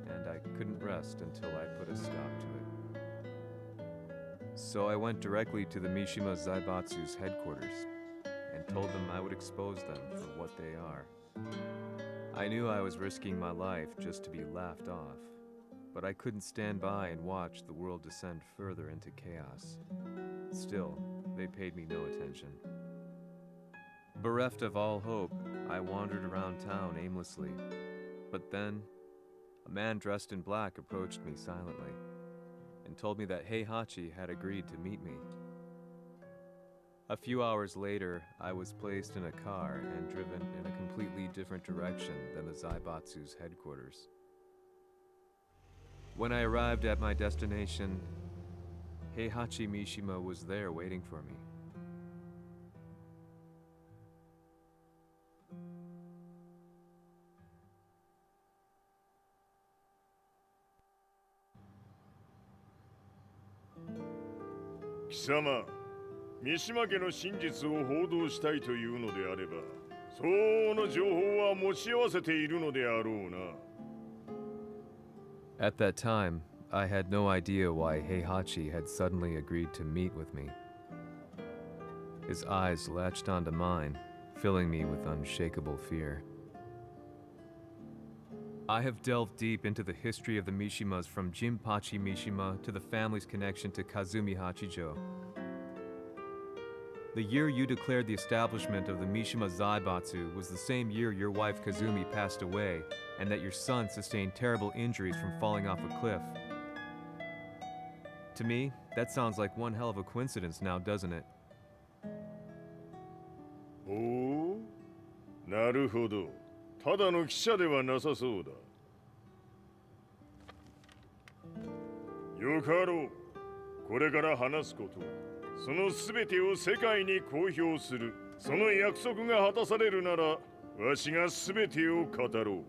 and I couldn't rest until I put a stop to it. So I went directly to the Mishima Zaibatsu's headquarters and told them I would expose them for what they are. I knew I was risking my life just to be laughed off, but I couldn't stand by and watch the world descend further into chaos. Still, they paid me no attention. Bereft of all hope, I wandered around town aimlessly. But then, a man dressed in black approached me silently and told me that Heihachi had agreed to meet me. A few hours later, I was placed in a car and driven in a completely different direction than the Zaibatsu's headquarters. When I arrived at my destination, Heihachi Mishima was there waiting for me. Kisama, 三島家の真実を報道したいというのであれば、相応の情報は持ち合わせているのであろうな。At that time, I had no idea why Heihachi had suddenly agreed to meet with me. His eyes latched onto mine, filling me with unshakable fear. I have delved deep into the history of the Mishimas from Jinpachi Mishima to the family's connection to Kazumi Hachijo. The year you declared the establishment of the Mishima Zaibatsu was the same year your wife Kazumi passed away, and that your son sustained terrible injuries from falling off a cliff. To me, that sounds like one hell of a coincidence now, doesn't it? おお、なるほど。ただの記者ではなさそうだ。よかろう。これから話すこと、そのすべてを世界に公表する。その約束が果たされるなら、わしがすべてを語ろう。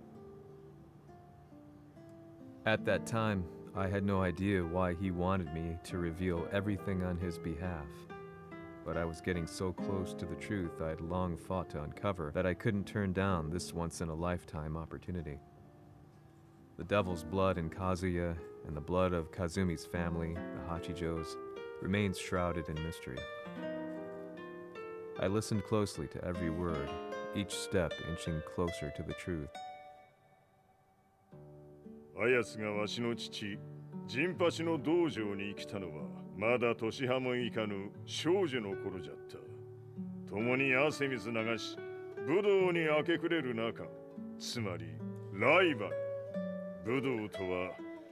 At that time, I had no idea why he wanted me to reveal everything on his behalf. But I was getting so close to the truth I'd long fought to uncover that I couldn't turn down this once-in-a-lifetime opportunity. The devil's blood in Kazuya and the blood of Kazumi's family, the Hachijos, remains shrouded in mystery. I listened closely to every word, each step inching closer to the truth. あやつがわしの父、陣八の道場に来たのは、まだ年端もいかぬ少女の頃じゃった。共に汗水流し、武道に明け暮れる中、つまりライバル。武道とは、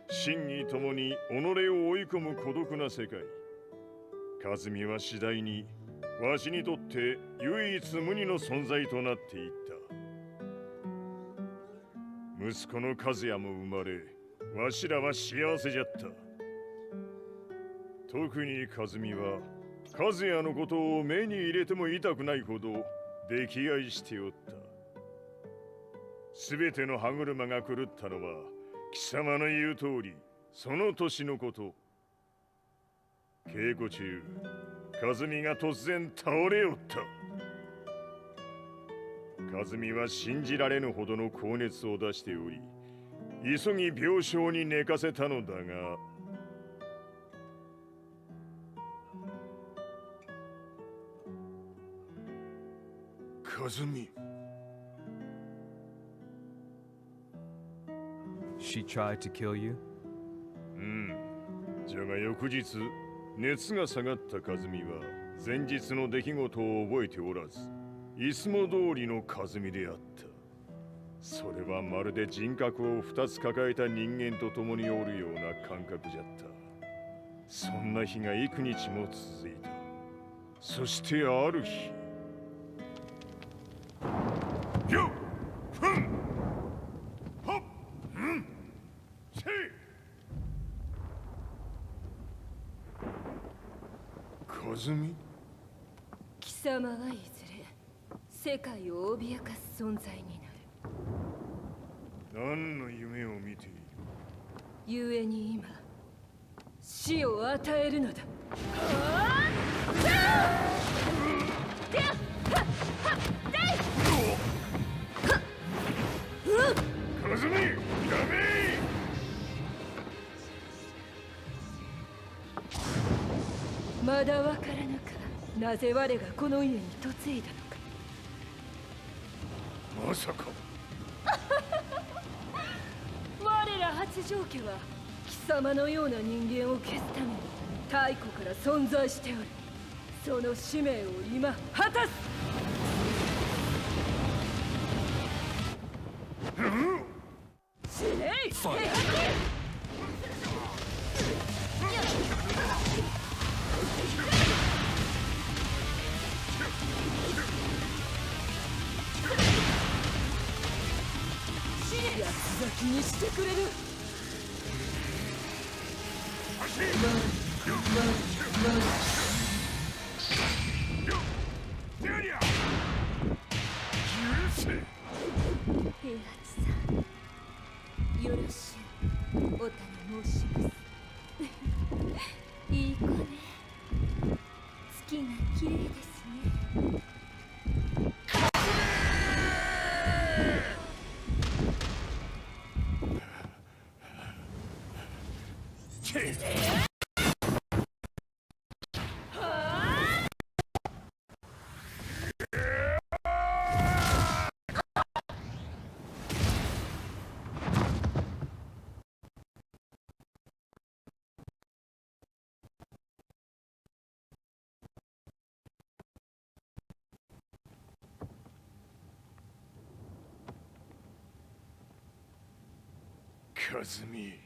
真に共に己を追い込む孤独な世界。和美は次第に、わしにとって唯一無二の存在となっていった。息子の和也も生まれ、わしらは幸せじゃった。特に和美は和也のことを目に入れても痛くないほど溺愛しておった。すべての歯車が狂ったのは貴様の言う通りその年のこと。稽古中和美が突然倒れおった。和美は信じられぬほどの高熱を出しており、急ぎ病床に寝かせたのだが、和美。She tried to kill you? じゃが翌日、熱が下がった和美は前日の出来事を覚えておらず、いつも通りの和美であった。それはまるで人格を2つ抱えた人間と共におるような感覚じゃった。そんな日が幾日も続いた。そしてある日、よっふんほっんせい。和美？貴様はいずれ世界を脅かす存在になる。何の夢を見ている？故に今死を与えるのだ。和美、やめ！まだわからぬか、なぜ我がこの家に嫁いだのか。まさか我ら八丈家は貴様のような人間を消すために太古から存在しておる。その使命を今果たす。死ねい！八つ咲きにしてくれる。平八さん、よろしゅうお頼申します。いい子ね。月が綺麗ですね。和美。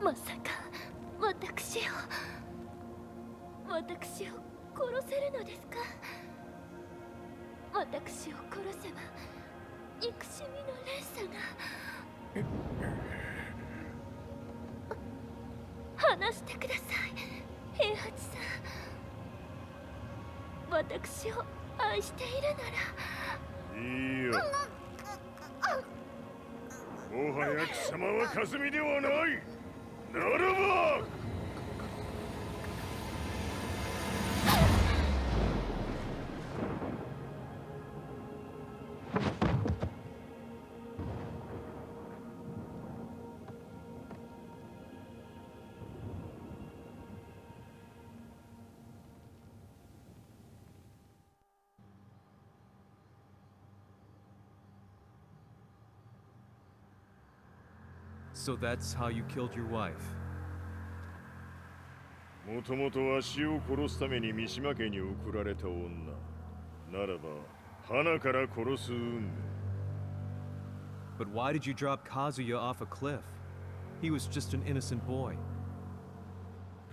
まさか私を殺せるのですか？私を殺せば憎しみの連鎖が。話してください、平八さん。私を愛しているなら。いいよ。もはや貴様は和美ではない。ならば So that's how you killed your wife? もともとわしを殺すために三島家に送られた女ならば花から殺す運命 But why did you drop Kazuya off a cliff? He was just an innocent boy.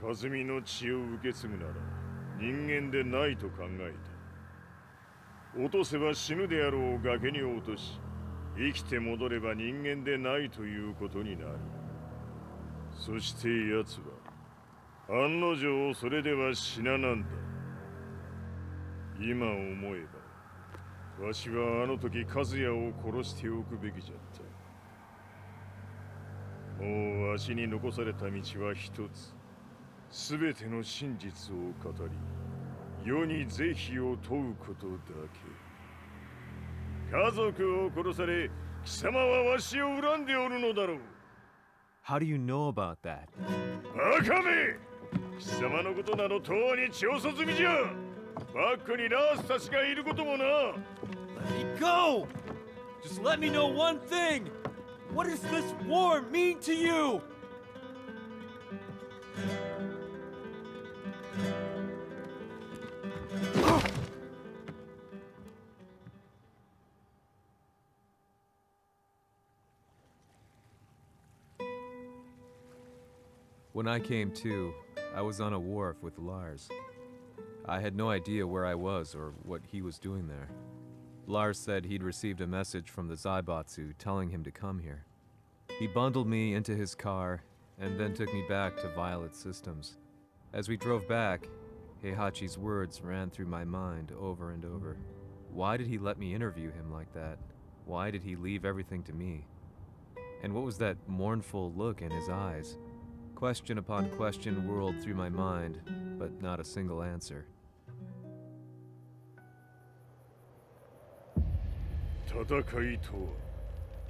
和美の血を受け継ぐなら人間でないと考えた落とせば死ぬであろう崖に落とし生きて戻れば人間でないということになるそして奴は案の定それでは死ななんだ今思えばわしはあの時和也を殺しておくべきじゃったもうわしに残された道は一つすべての真実を語り世に是非を問うことだけ家族を殺され貴様はわしを恨んでおるのだろう How do you know about that? バカめ貴様のことなどとうに調査済みじゃバックにラースたちがいることもな Let me go! Just let me know one thing! What does this war mean to you? When I came to, I was on a wharf with Lars. I had no idea where I was or what he was doing there. Lars said he'd received a message from the Zaibatsu telling him to come here. He bundled me into his car and then took me back to Violet Systems. As we drove back, Heihachi's words ran through my mind over and over. Why did he let me interview him like that? Why did he leave everything to me? And what was that mournful look in his eyes? Question upon question whirled through my mind, but not a single answer. 戦いとは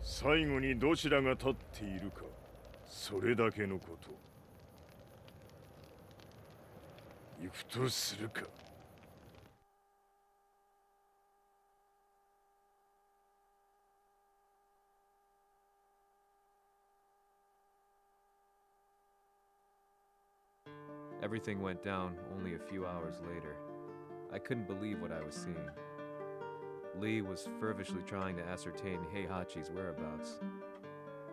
最後にどちらが立っているかそれだけのこと行くとするか Everything went down only a few hours later. I couldn't believe what I was seeing. Lee was feverishly trying to ascertain Heihachi's whereabouts.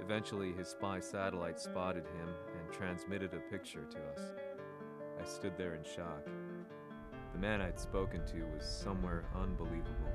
Eventually, his spy satellite spotted him and transmitted a picture to us. I stood there in shock. The man I'd spoken to was somewhere unbelievable.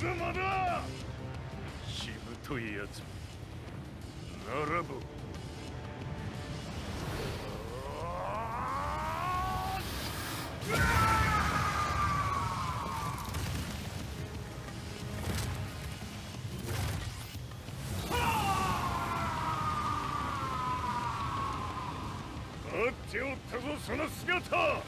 だまだしぶといやつ並ぶ待っておったぞその姿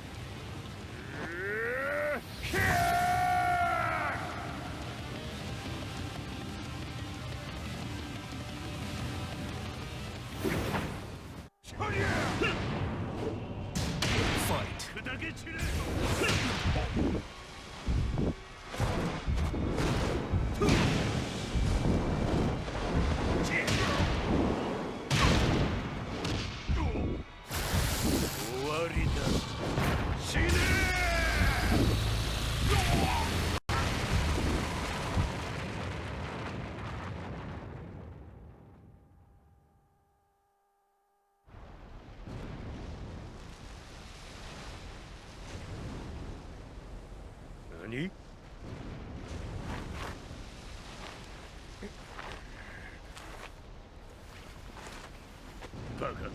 砕け散れ終わりだ死ね何バカな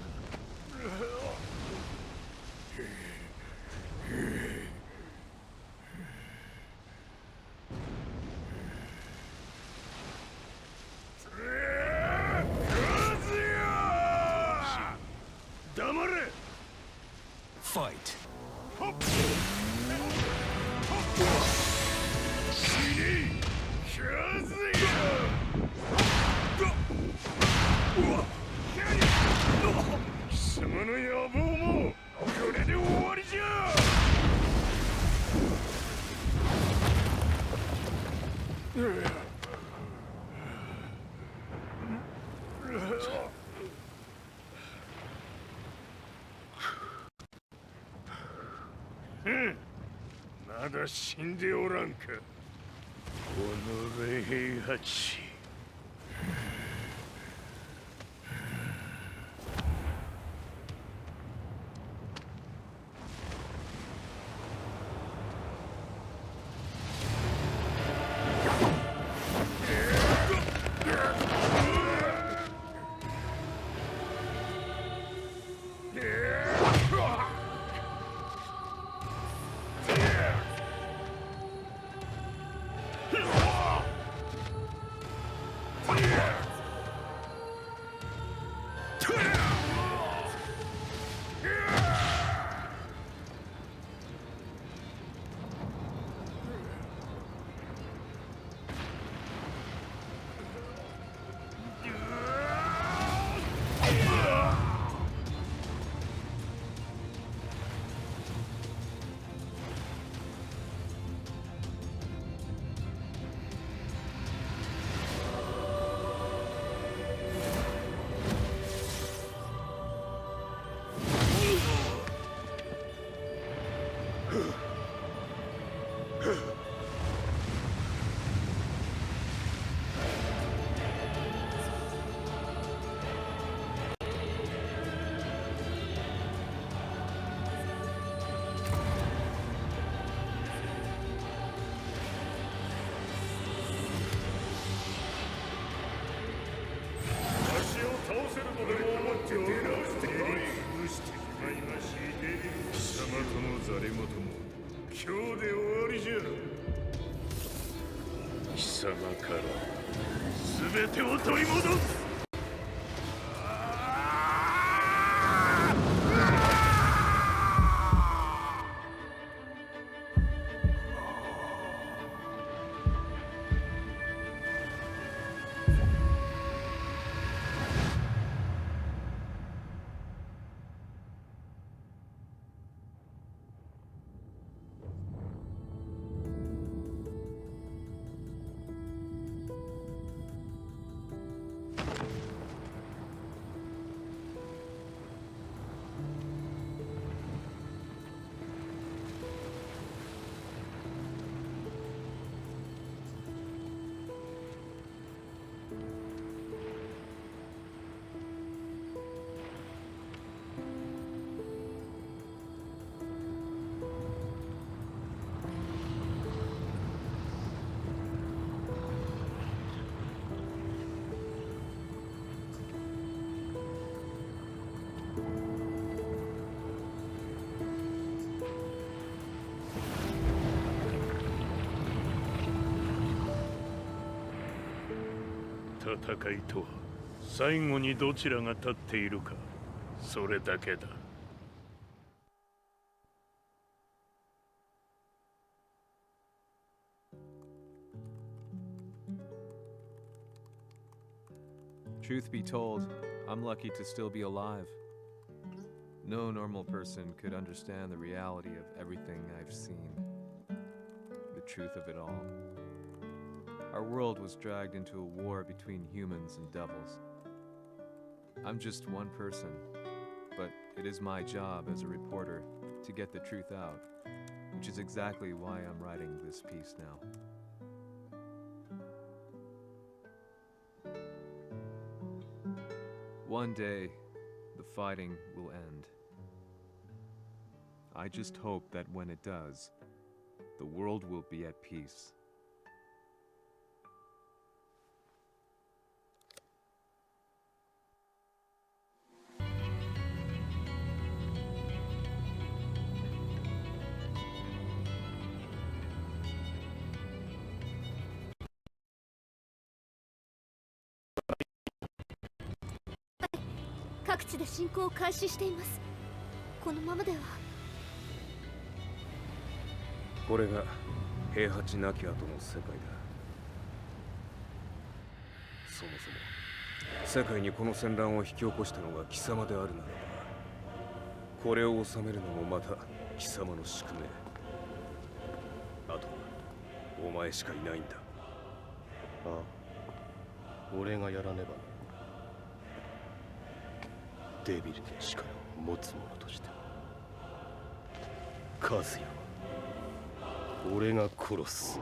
黙れ Fight. 貴様の野望もこれで終わりじゃまだ死んでおらんか己平八貴様から全てを取り戻す戦いとは最後にどちらが立っているか、それだけだ。Truth be told, I'm lucky to still be alive. No normal person could understand the reality of everything I've seen. The truth of it all. Our world was dragged into a war between humans and devils. I'm just one person, but it is my job as a reporter to get the truth out, which is exactly why I'm writing this piece now. One day, the fighting will end. I just hope that when it does, the world will be at peace. "各地で進行を開始しています。このままでは。これが平八なき後の世界だ。そもそも世界にこの戦乱を引き起こしたのが貴様であるならば、これを治めるのもまた貴様の宿命。あとはお前しかいないんだ。ああ、俺がやらねばな。デビルの力を持つ者として和也は俺が殺す。